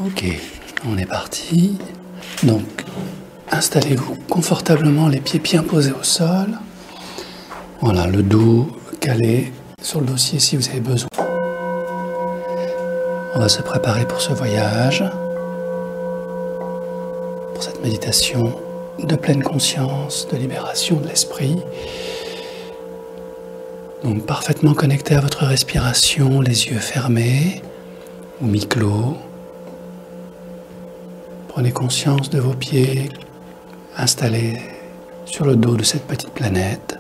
Ok, on est parti. Donc, installez-vous confortablement, les pieds bien posés au sol. Voilà, le dos calé sur le dossier si vous avez besoin. On va se préparer pour ce voyage, pour cette méditation de pleine conscience, de libération de l'esprit. Donc, parfaitement connecté à votre respiration, les yeux fermés ou mi-clos. Prenez conscience de vos pieds installés sur le dos de cette petite planète.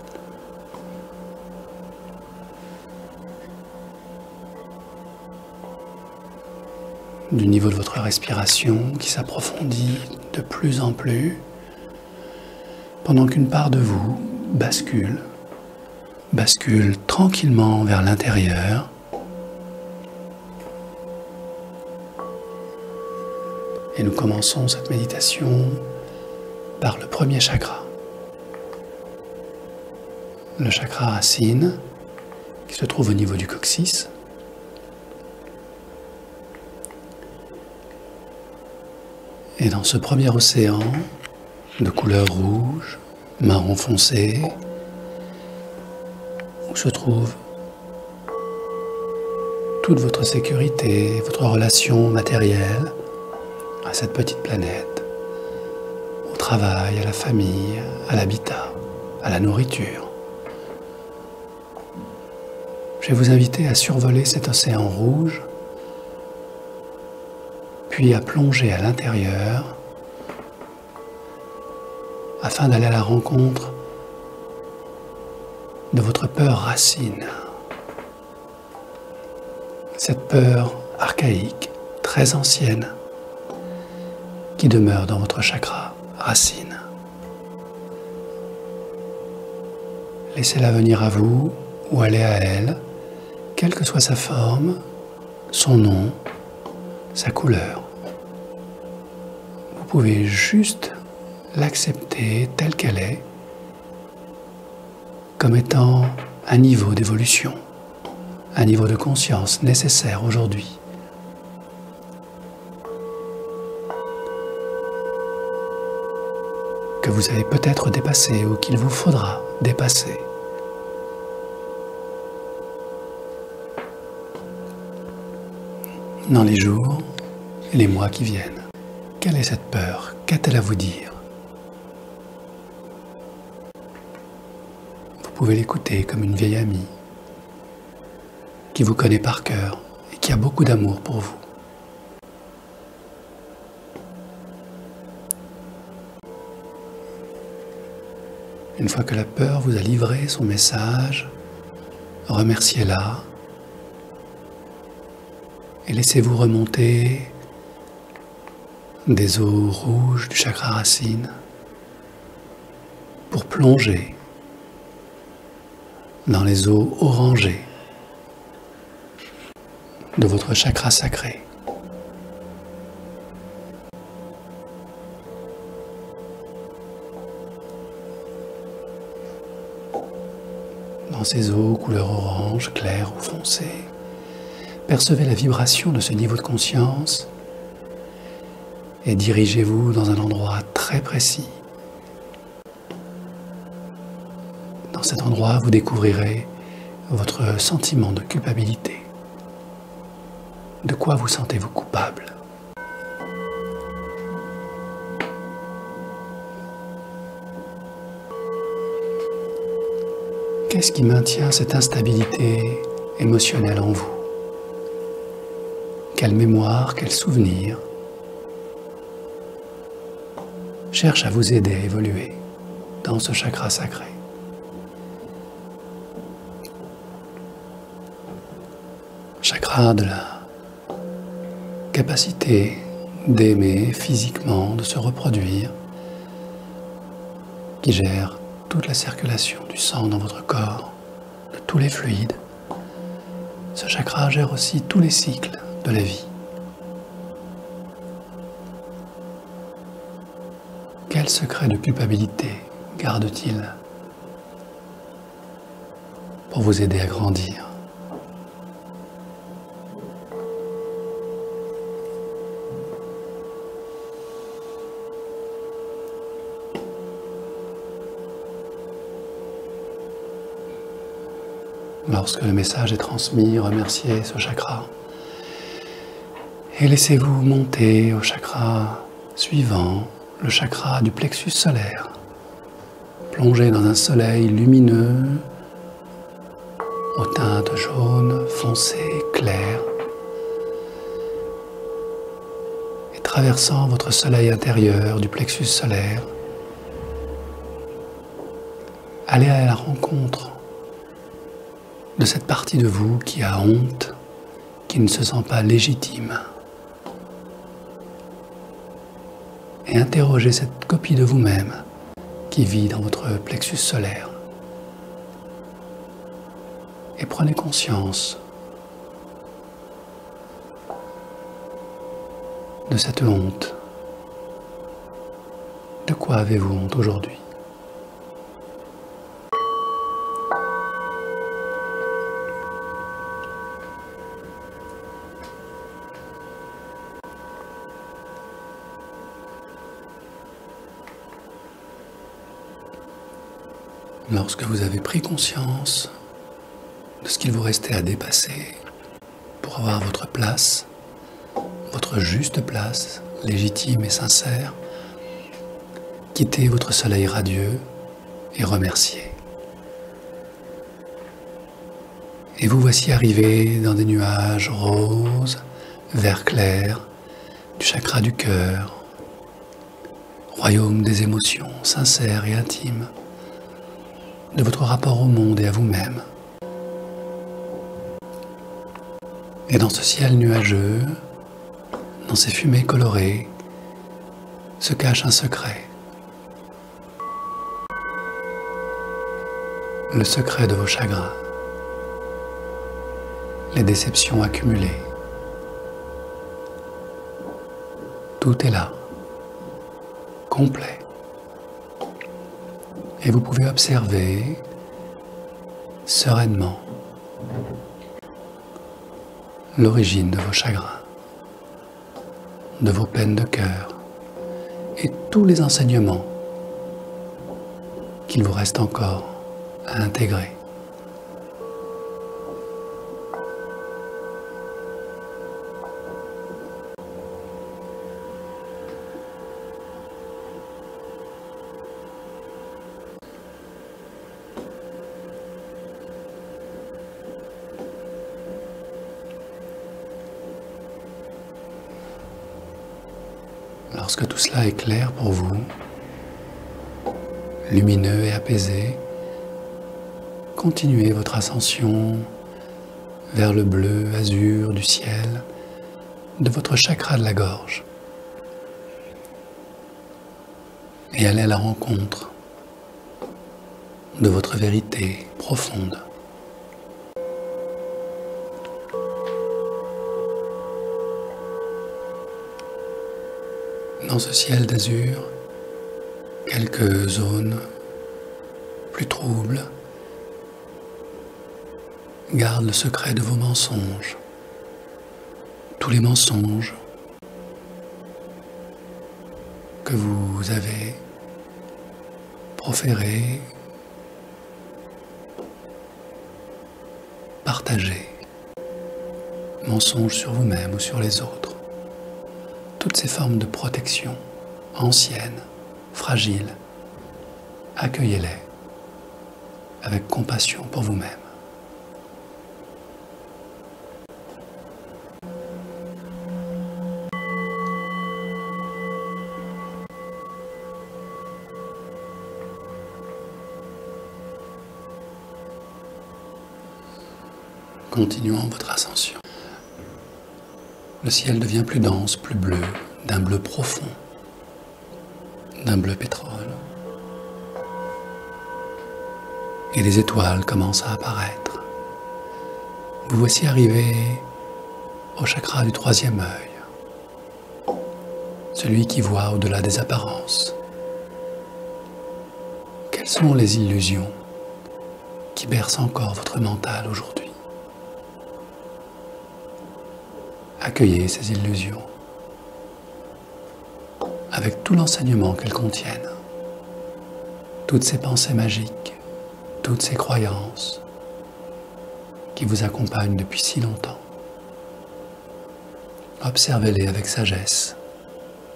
Du niveau de votre respiration qui s'approfondit de plus en plus, pendant qu'une part de vous bascule tranquillement vers l'intérieur. Et nous commençons cette méditation par le premier chakra. Le chakra racine qui se trouve au niveau du coccyx. Et dans ce premier océan de couleur rouge, marron foncé, où se trouve toute votre sécurité, votre relation matérielle à cette petite planète, au travail, à la famille, à l'habitat, à la nourriture. Je vais vous inviter à survoler cet océan rouge, puis à plonger à l'intérieur afin d'aller à la rencontre de votre peur racine. Cette peur archaïque, très ancienne, qui demeure dans votre chakra racine. Laissez-la venir à vous ou aller à elle, quelle que soit sa forme, son nom, sa couleur. Vous pouvez juste l'accepter telle qu'elle est, comme étant un niveau d'évolution, un niveau de conscience nécessaire aujourd'hui. Que vous avez peut-être dépassé ou qu'il vous faudra dépasser. Dans les jours et les mois qui viennent, quelle est cette peur? Qu'a-t-elle à vous dire? Vous pouvez l'écouter comme une vieille amie qui vous connaît par cœur et qui a beaucoup d'amour pour vous. Une fois que la peur vous a livré son message, remerciez-la et laissez-vous remonter des eaux rouges du chakra racine pour plonger dans les eaux orangées de votre chakra sacré. Dans ces eaux couleur orange, claire ou foncée, percevez la vibration de ce niveau de conscience et dirigez-vous dans un endroit très précis. Dans cet endroit, vous découvrirez votre sentiment de culpabilité. De quoi vous sentez-vous coupable? Qu'est-ce qui maintient cette instabilité émotionnelle en vous? Quelle mémoire, quel souvenir cherche à vous aider à évoluer dans ce chakra sacré? Chakra de la capacité d'aimer physiquement, de se reproduire, qui gère toute la circulation du sang dans votre corps, de tous les fluides. Ce chakra gère aussi tous les cycles de la vie. Quel secret de culpabilité garde-t-il pour vous aider à grandir? Lorsque le message est transmis, remerciez ce chakra. Et laissez-vous monter au chakra suivant, le chakra du plexus solaire. Plongez dans un soleil lumineux, aux teintes jaunes, foncées, claires, et traversant votre soleil intérieur du plexus solaire, allez à la rencontre de cette partie de vous qui a honte, qui ne se sent pas légitime. Et interrogez cette copie de vous-même qui vit dans votre plexus solaire. Et prenez conscience de cette honte. De quoi avez-vous honte aujourd'hui ? Lorsque vous avez pris conscience de ce qu'il vous restait à dépasser pour avoir votre place, votre juste place, légitime et sincère, quittez votre soleil radieux et remerciez. Et vous voici arrivé dans des nuages roses, vert clair, du chakra du cœur, royaume des émotions sincères et intimes, de votre rapport au monde et à vous-même. Et dans ce ciel nuageux, dans ces fumées colorées, se cache un secret. Le secret de vos chagrins, les déceptions accumulées. Tout est là, complet. Et vous pouvez observer sereinement l'origine de vos chagrins, de vos peines de cœur et tous les enseignements qu'il vous reste encore à intégrer. Lorsque tout cela est clair pour vous, lumineux et apaisé, continuez votre ascension vers le bleu azur du ciel de votre chakra de la gorge et allez à la rencontre de votre vérité profonde. Dans ce ciel d'azur, quelques zones plus troubles gardent le secret de vos mensonges. Tous les mensonges que vous avez proférés, partagés, mensonges sur vous-même ou sur les autres. Toutes ces formes de protection, anciennes, fragiles, accueillez-les avec compassion pour vous-même. Continuons votre ascension. Le ciel devient plus dense, plus bleu, d'un bleu profond, d'un bleu pétrole. Et des étoiles commencent à apparaître. Vous voici arrivé au chakra du troisième œil, celui qui voit au-delà des apparences. Quelles sont les illusions qui bercent encore votre mental aujourd'hui ? Accueillez ces illusions avec tout l'enseignement qu'elles contiennent, toutes ces pensées magiques, toutes ces croyances, qui vous accompagnent depuis si longtemps. Observez-les avec sagesse,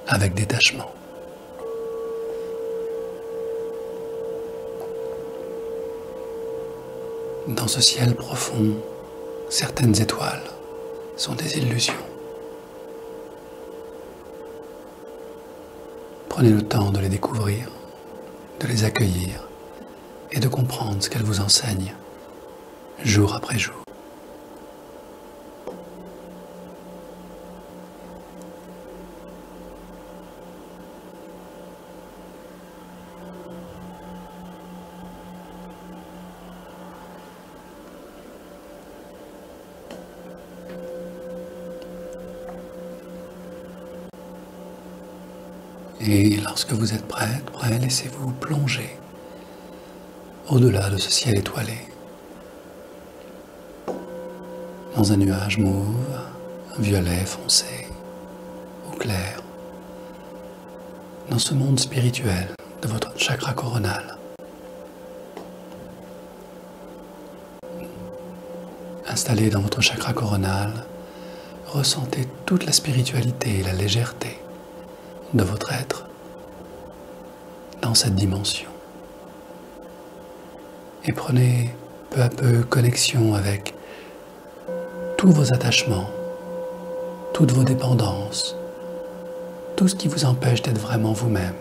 avec détachement. Dans ce ciel profond, certaines étoiles sont des illusions. Prenez le temps de les découvrir, de les accueillir et de comprendre ce qu'elles vous enseignent, jour après jour. Et lorsque vous êtes prêt, laissez-vous plonger au-delà de ce ciel étoilé, dans un nuage mauve, violet foncé ou clair, dans ce monde spirituel de votre chakra coronal. Installé dans votre chakra coronal, ressentez toute la spiritualité et la légèreté de votre être dans cette dimension. Et prenez peu à peu connexion avec tous vos attachements, toutes vos dépendances, tout ce qui vous empêche d'être vraiment vous-même,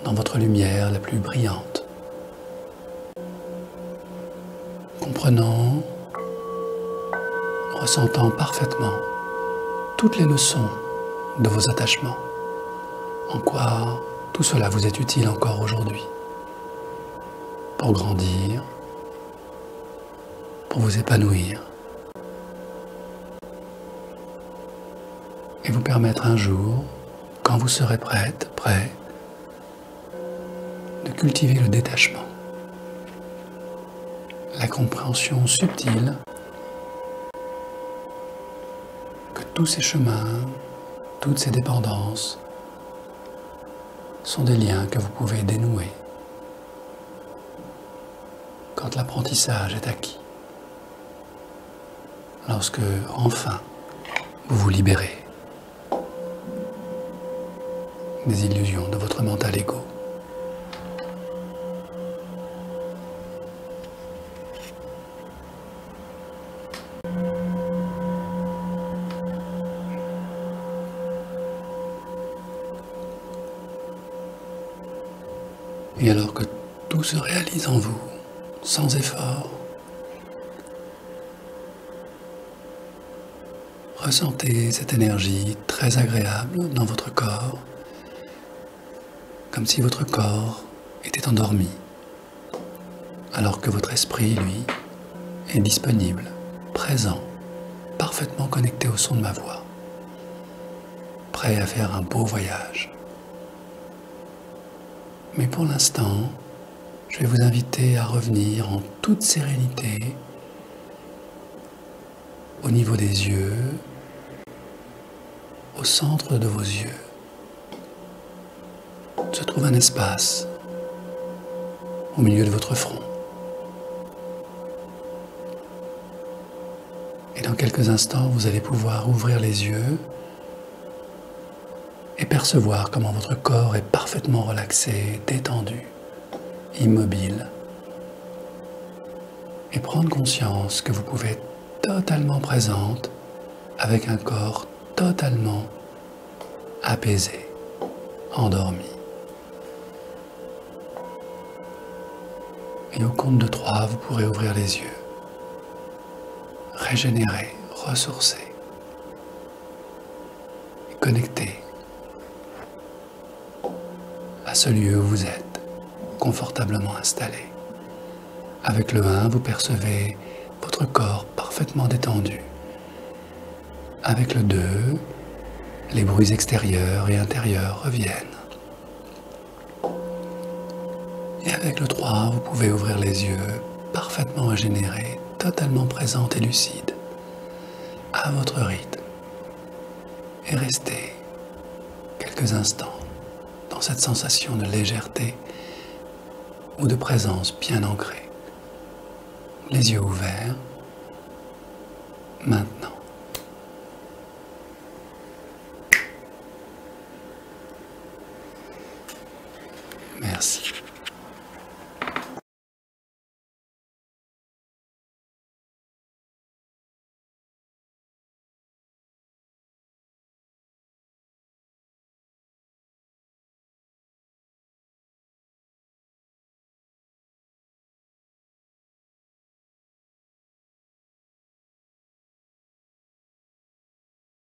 dans votre lumière la plus brillante. Comprenant, ressentant parfaitement toutes les leçons de vos attachements, en quoi tout cela vous est utile encore aujourd'hui, pour grandir, pour vous épanouir, et vous permettre un jour, quand vous serez prêt, de cultiver le détachement, la compréhension subtile que tous ces chemins, toutes ces dépendances sont des liens que vous pouvez dénouer quand l'apprentissage est acquis, lorsque enfin vous vous libérez des illusions de votre mental égo. Et alors que tout se réalise en vous, sans effort, ressentez cette énergie très agréable dans votre corps, comme si votre corps était endormi, alors que votre esprit, lui, est disponible, présent, parfaitement connecté au son de ma voix, prêt à faire un beau voyage. Mais pour l'instant, je vais vous inviter à revenir en toute sérénité au niveau des yeux, au centre de vos yeux. Se trouve un espace au milieu de votre front. Et dans quelques instants, vous allez pouvoir ouvrir les yeux et percevoir comment votre corps est parfaitement relaxé, détendu, immobile. Et prendre conscience que vous pouvez être totalement présente avec un corps totalement apaisé, endormi. Et au compte de 3, vous pourrez ouvrir les yeux, régénérer, ressourcer, et connecter à ce lieu où vous êtes, confortablement installé. Avec le 1, vous percevez votre corps parfaitement détendu. Avec le 2, les bruits extérieurs et intérieurs reviennent. Et avec le 3, vous pouvez ouvrir les yeux, parfaitement régénérés, totalement présente et lucide, à votre rythme, et rester quelques instants dans cette sensation de légèreté ou de présence bien ancrée les yeux ouverts. Maintenant.